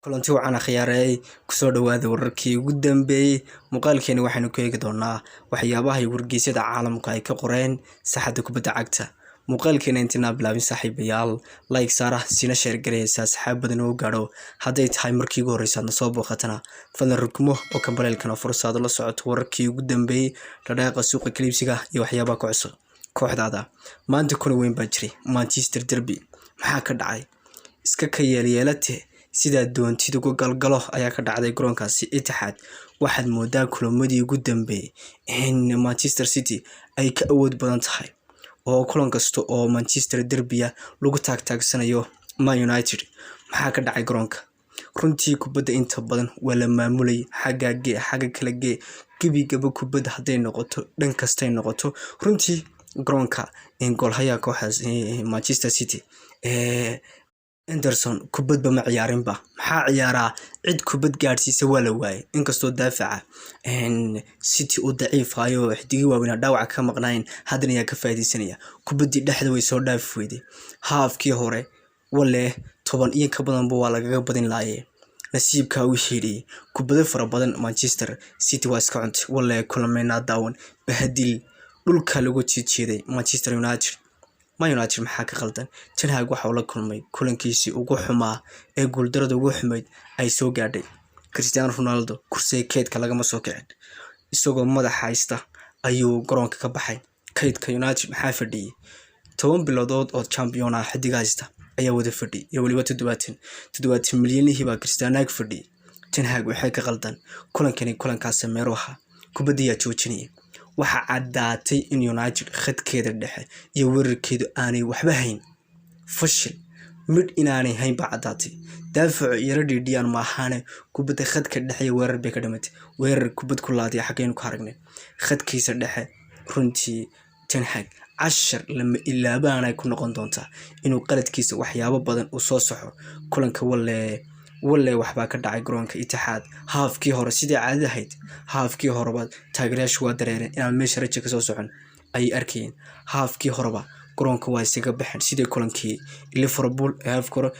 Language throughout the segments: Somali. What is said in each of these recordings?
kulanti wacan akhyaaray kusoo dhawaada wararkii ugu dambeeyay muuqaalkeena waxaynu ku eegi doonaa waxyaabaha ay wargeysyada caalamka ay ka qoreen saxada kubadda cagta. muuqaalkeena intina bilaabin saaxiibayaal like saara sina share gareeysa asxaab badan oo gaadho hadday tahay markii ugu horeysa soo booqatana fadlan rukmo oo kambalelkana fursad la socoto wararkii ugu dambeeyay dhaqaaqa suuqa kaliibsiga iyo waxyaabaha ku cusub kooxdaada. maanta kuna weyn baa jiray Manchester Derby maxaa ka dhacay iska ka yeelate sida doontid ugu galgalo ayaa ka dhacday garoonkaasi Etihad. waxaad moodaa kulamadii ugu dambeeyay in Manchester City ay ka awood badan tahay oo kulan kasta oo Manchester Derby lagu taagsanayo Man United. maxaa ka dhacay garoonka runtii kubadda inta badan waa la maamulay xagga kala gaba kubadda haday noqoto dhan kasta ay noqoto runtii garoonka in gool haya kooxaas Manchester City Anderson kubadba ma ciyaarinba maxaa ciyaaraa cid kubad gaarsiisa waa la waayay inkastoo daafaca City uu daciifayo xidigi waaweyn dhaawac ka maqnaayn haddana ayaa ka faa'iideysanaya kubaddii dhexda way soo dhaaf weyday haafkii hore wale 10 iyo ka badan waa lagaga badin laayay nasiibka uu xidhiyay kubadda fara badan Manchester City waa iska cuntay wale kulameyna daawan bahadil dhulka lagu jiijiiday Manchester United. Man United maxaa ka qaldan Ten Hag waxa uu la kulmay kulankiisii ugu xumaa ee guuldarada ugu xumayd ay soo gaadhay. Cristiano Ronaldo kursiga keedka lagama soo kicin isagoo madax haysta ayuu garoonka ka baxay. keedka United maxaa fadhiyay 10 bilood oo champion ah xidiga haysta ayaa wada fadhiyay iyo waliba 70 milyan hiba Cristiano ag fadhiyay. Ten Hag waxay ka qaldan kulankaas meeruha kubadda joojinaya waxa cadaatay in United khadkeeda dhexe iyo weerarkeedu aanay waxba hayn fashil mid inaanay hayn ba cadaatay daafac iyo radiyaan ma ahane kubadda khadka dhexe iyo weerar bay ka dhamatay weerar kubad ku laadiya xaqeen ku aragnay khadkiisa dhexe runtii Ten Hag cashar lama ilaabaanay ku noqon doonta inuu qaladkiisa waxyaabo badan u soo saxo kulanka wale waxba ka dhacay garoonka Etihad. haafkii hore sidii caadi ahayd haafkii horeba taageerayaashu waa dareereen in meesha rajo ka soo socon ay arkeen haafkii horeba garoonka waa isaga baxeen sidii kulankii Liverpool haafkii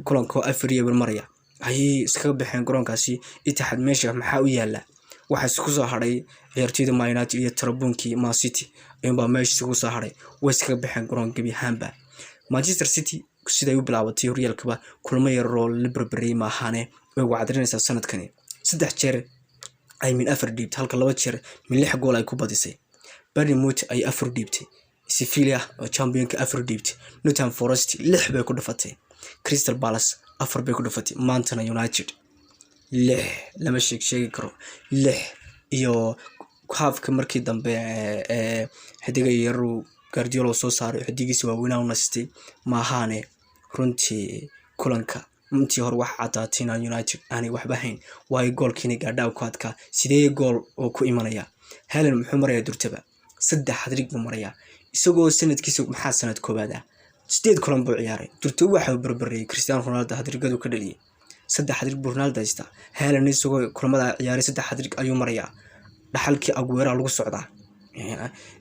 kulanka Afriya maraya ay iska baxeen garoonkaasi Etihad. meesha maxaa u yaala waxa isku soo haray ciyaartoyda Man United iyo Trabzonki Man City ayba meesha isku soo haray way iska baxeen garoonka gabi ahaanba. Manchester City siday u bilaabatay horyaalka kulmo yar oo Liverpool ma ahane way wacdarinaysaa sanadkani 3 jeer ay min 4 dhiibtay halka 2 jeer min 6 gool ay ku badisay. Bournemouth ay 4 dhiibtay Sevilla oo championka 4 dhiibtay Nottingham Forest 6 bay ku dhafatay Crystal Palace 4 bay ku dhafatay Manchester United 6 lama sheegi karo 6 iyo haafka markii dambe xidiga yaru Guardiola soo saaray xidigiisa waaweyn oo nastay ma ahane runtii kulanka intii hore wax cadaatay in United aanay waxba hayn way goolkiina gaadhaw ku adka sidee gool oo ku imanaya Haaland muxuu maraya durtaba 3 hadrig buu maraya isagoo sanadkiisa maxaa sanad koobaad 8 kulan buu ciyaaray durtaba waxa uu barbaray Cristiano Ronaldo hadrigadu ka dhaliyay 3 hadrig buu Ronaldo haysta Haaland isagoo kulamada ciyaaray 3 hadrig ayuu maraya dhaxalkii Aguero lagu socdaa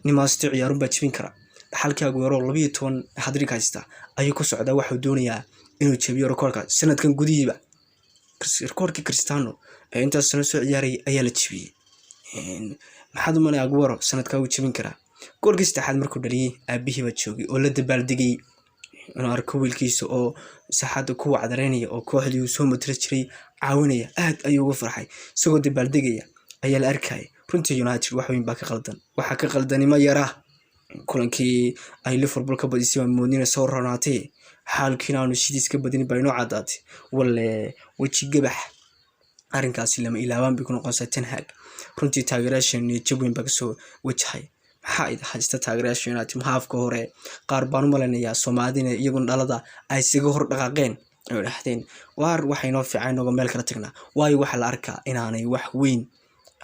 nimaasta ciyaarun baa jibin kara dhaxalkii Aguero 12 hadrig haysta ayuu ku socdaa waxa uu doonayaa inuu jabiyo rekoorka sanadkan gudihiiba rekoorkii Cristiano inta sano soo ciyaaray ayaa la jibiyay. maxaad u malay Aguero sanadka uu jibin kara goolkii saddexaad markuu dhaliyay aabihiiba joogay oo la dabaaldegay inuu arko wiilkiisa oo saxada ku wacdareynaya oo kooxdii uu soo matri jiray caawinaya aad ayuu uga farxay isagoo dabaaldegaya ayaa la arkay. runtii United wax weyn baa ka qaldan waxa ka qaldanimo yara kulankii ay Liverpool ka badisay moodina soo ranaatay xaalkiina aanu sidiis ka badin bayno cadaatay wale waji gabax arinkaasi lama ilaabaan bi ku noqonaysa Ten Hag. runtii taageerayaashan jabweyn baa soo wajahay maxaa id haysta taageerayaashan United haafka hore qaar baan u maleynayaa Soomaalida iyagu dhalada ay isaga hor dhaqaaqeen oo dhaxdeen waxay noo fiican oo meel kala tagnaa waayo waxa la arkaa inaanay wax weyn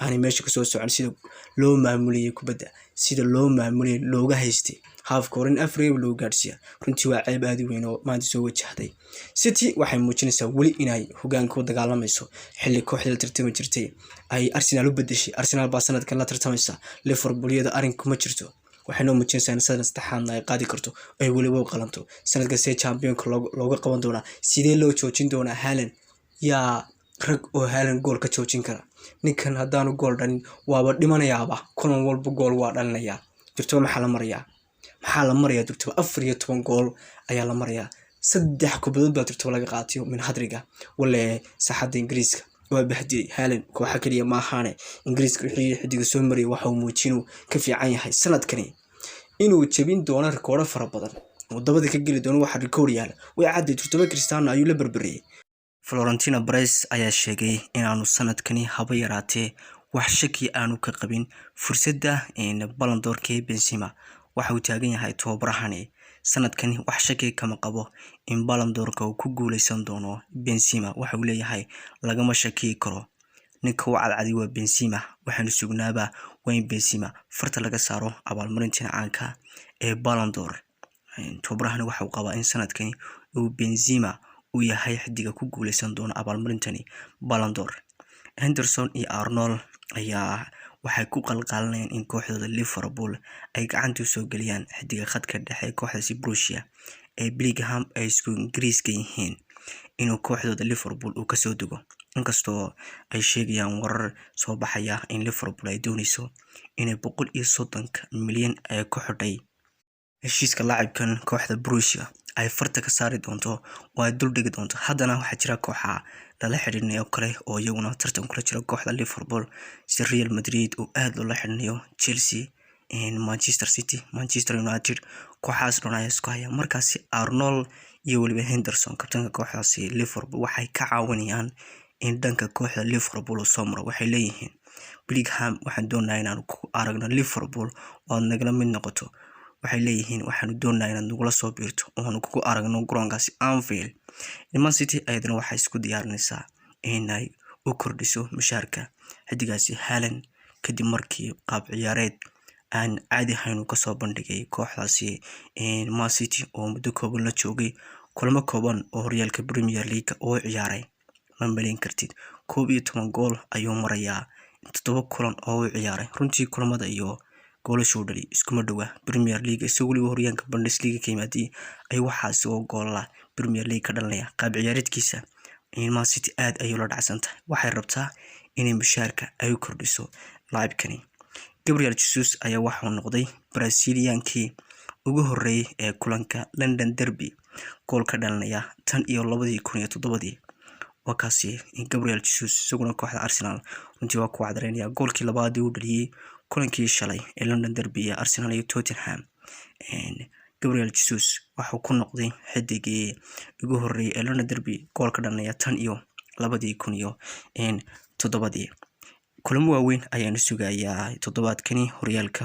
aanay meesha ka soo socon sida loo maamuliyay kubadda sida loo maamuliyay looga haystay haafka hore in Afriya loo gaarsiiyo runtii waa ceeb aad u weyn oo maanta soo wajahday. City waxay muujinaysaa wali inay hogaanka u dagaalamayso xilli kooxda tartami jirtay ay Arsenal u bedeshay Arsenal baa sanadkan la tartamaysa Liverpool iyada arinku ma jirto waxay noo muujinaysaa in sanad saddexaad ay qaadi karto ay waliba u qalanto sanadka see championka looga qaban doona sidee loo joojin doona Haaland yaa rag oo Haaland gool ka joojin kara. Ninkan haddaanu gool dhalin waaba dhimanayaaba, kulan walba gool waa dhalinayaa. Durtaba maxaa la marayaa durtaba 14 gool ayaa la marayaa. 3 kubadood baa durtaba laga qaatiyo min hadriga wale saxada Ingiriiska waa bahdiyay Haaland kooxa kaliya ma ahaane Ingiriiska wixii xidiga soo mariyay waxa uu muujinuu ka fiican yahay sanadkani inuu jabin doono rikoodho fara badan oo dabada ka geli doono waxa rikoodh yaala way cadday durtaba Cristiano ayuu la barbariyay. Florentino Perez ayaa sheegay inaanu sanadkani haba yaraatee wax shaki aanu ka qabin fursadda Ballon d'Or-ka Benzema. waxa uu taagan yahay tababarahani sanadkani wax shaki kama qabo in Ballon d'Or-ka uu ku guuleysan doono Benzema. waxa uu leeyahay lagama shaki karo ninka uu cadcadi waa Benzema, waxaanu sugnaaba Wayne Benzema farta laga saaro abaalmarinta caanka ee Ballon d'Or. tababarahani waxa uu qabaa in sanadkani uu Benzema uu yahay xidiga ku guuleysan doona abaalmarintani Ballon d'Or. Henderson iyo Arnold ayaa waxay ku qalqaalinayaan in kooxdooda Liverpool ay gacanta u soo galiyaan xidiga khadka dhexe kooxdaasi Borussia ee Bellingham ay isku Ingiriiska yihiin inuu kooxdooda Liverpool uu ka soo dugo. inkastoo ay sheegayaan warar soo baxaya in Liverpool ay doonayso inay 130 milyan ay ku xidhay heshiiska laacibkan kooxda Borussia ay farta ka saari doonto oo ay dul dhigi doonto. haddana waxaa jira kooxa lala xiriirinayo kale oo iyaguna tartan kula jira kooxda Liverpool si Real Madrid oo aad loola xiriirinayo Chelsea Manchester City Manchester United kooxaas dhan isku haya. markaasi Arnold iyo waliba Henderson kabtanka kooxdaasi Liverpool waxay ka caawinayaan in dhanka kooxda Liverpool soo maro. waxay leeyihiin Bellingham waxaan doonayaa inaan ku aragno Liverpool oo nagala mid noqoto. waxay leeyihiin waxaanu doonayaa inaad nagula soo biirto oo ku aragno garoonkaasi Anfield. Man City ayadana waxay isku diyaarinaysaa inay u kordhiso mushaarka xidigaasi Haaland kadib markii qaab ciyaareed aan caadi ahayn uu kasoo bandhigay kooxdaasi Man City oo muddo kooban la joogay kulamo kooban oo horyaalka Premier League oo ciyaaray. ma malin kartid 11 gool ayuu marayaa 7 kulan oo ciyaaray. runtii kulamada iyo goolasho dhali iskuma dhawa Premier League isagoo waliba horyaalka Bundesliga ka yimaadii ay waxaas oo goola Premier League ka dhalinaya. qaab ciyaareedkiisa Man City aad ayuu la dhacsantahay. waxay rabtaa inay mushaarka ay u kordhiso laacibkani. Gabriel Jesus ayaa waxa uu noqday Braziliankii ugu horeeyay ee kulanka London Derby gool ka dhalinaya tan iyo 2017. wakaasi Gabriel Jesus isaguna kooxda Arsenal runtii waa ku cadreynaya goolkii labaad uu dhaliyay kulankii shalay ee London Derby ee Arsenal iyo Tottenham. Gabriel Jesus waxa uu ku noqday xidigii ugu horeeyay ee London Derby gool ka dhalinaya tan iyo 2017. kulamo waaweyn ayaanu sugayaa toddobaadkani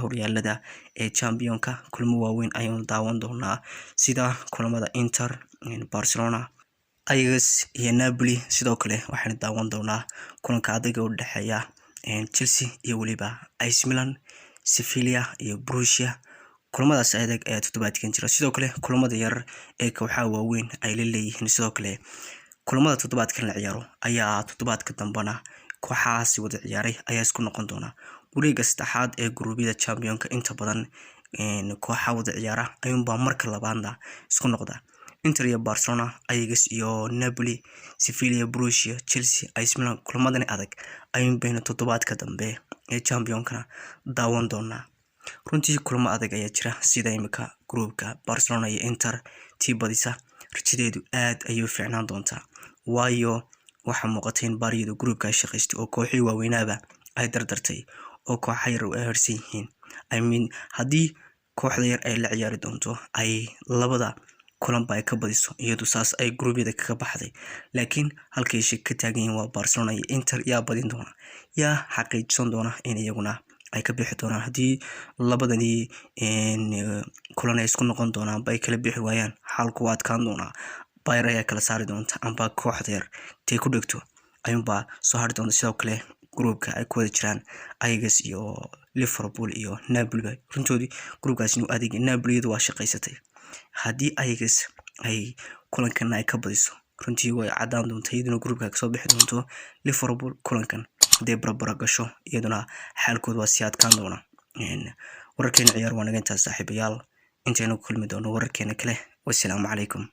horyaalada ee Championka. kulamo waaweyn ayaanu daawan doonaa sida kulamada Inter, Barcelona, Ajax iyo Napoli. sidoo kale waxaan daawan doonaa kulanka adiga u dhaxeeya Chelsea iyo waliba AC Milan, Sevilla iyo Borussia. kulamadaas adag ee toddobaadkan jira. sidoo kale kulamada yar ee kooxaha waaweyn ay leeyihiin. sidoo kale kulamada toddobaadkan la ciyaaro ayaa toddobaadka dambana kooxahaasi wada ciyaaray ayaa isku noqon doona wareegga saddexaad ee guruubyada Championka. inta badan kooxaha wada ciyaara ayuunbaa marka labaadna isku noqda. Inter iyo Barcelona, Ajax iyo Napoli, Sevilla, Borussia, Chelsea, AC Milan. kulamadani adag ayuunbayna toddobaadka dambe ee Championka daawan doonaa. runtii kulamo adag ayaa jira sida imika gruupka Barcelona iyo Inter tii badisa rajadeedu aad ayuu fiicnaan doontaa waayo waxa muuqata in baariyada gruupka ay shaqaystay oo kooxii waaweynaaba ay dardartay oo kooxa yar ay harsan yihiin. haddii kooxda yar ay la ciyaari doonto ay labada kulanba ay ka badiso iyadu saas ay gruubyada kaga baxday. laakiin halkay shaki ka taagan yihiin waa Barcelona iyo Inter yaa badin doona yaa xaqiijsan doona in iyaguna ay ka bixi doonaan. haddii labadani kulan ay isku noqon doonaan bay kala bixi waayaan xalku waa adkaan doonaa. Bayern ayaa kala saari doonta amba kooxda yar tay ku dhigto ayuunbaa soo hari doonta. sidoo kale gruupka ay ku wada jiraan Ajax iyo Liverpool iyo Napoli. runtoodii gruupkaas inuu adeeg Napoli waa shaqaysatay. haddii Ajax ay kulankan ay ka badiso runtii way cadaan doontaa iyaduna gruupka ka soo bixi doonto. Liverpool kulankan haday barbara gasho iyaduna xaalkooda waa si adkaan doona. wararkeena ciyaar waa naga intaas saaxiibayaal. intaynu kulmi doono wararkeena kale. wassalaamu calaykum.